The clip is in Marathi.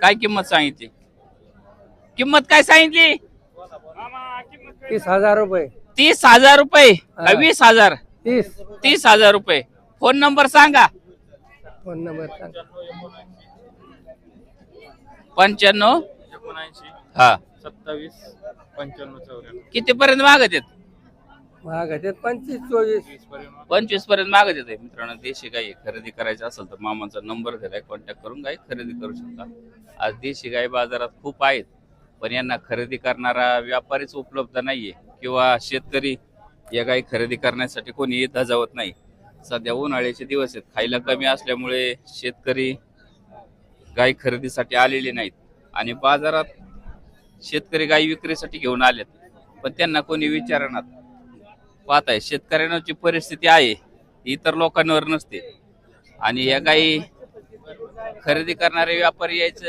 काय किंमत सांगितली? किंमत काय सांगितली? 30,000 रुपये. 30,000 रुपये हा. 20,000? 30. 30,000 रुपये. फोन नंबर सांगा. फोन नंबर सांग. 95 हा किती पर्यंत मागत आहेत? महागाचे 25-24. 25 पर्यंत मागत येते. मित्रांनो, देशी गाई खरेदी करायची असेल तर मामाचा नंबर दिलाय, कॉन्टॅक्ट करून गाई खरेदी करू शकता. आज देशी गाई बाजारात खूप आहेत, पण यांना खरेदी करणारा व्यापारीच उपलब्ध नाहीये किंवा शेतकरी या गाई खरेदी करण्यासाठी कोणी धजावत नाही. सध्या उन्हाळ्याचे दिवस आहेत, खायला कमी असल्यामुळे शेतकरी गाई खरेदीसाठी आलेले नाहीत आणि बाजारात शेतकरी गाई विक्रीसाठी घेऊन आलेत, पण त्यांना कोणी विचारणार. पाहताय शेतकऱ्यांची परिस्थिती आहे, इतर लोकांवर नसते आणि या गाई खरेदी करणारे व्यापारी यायचं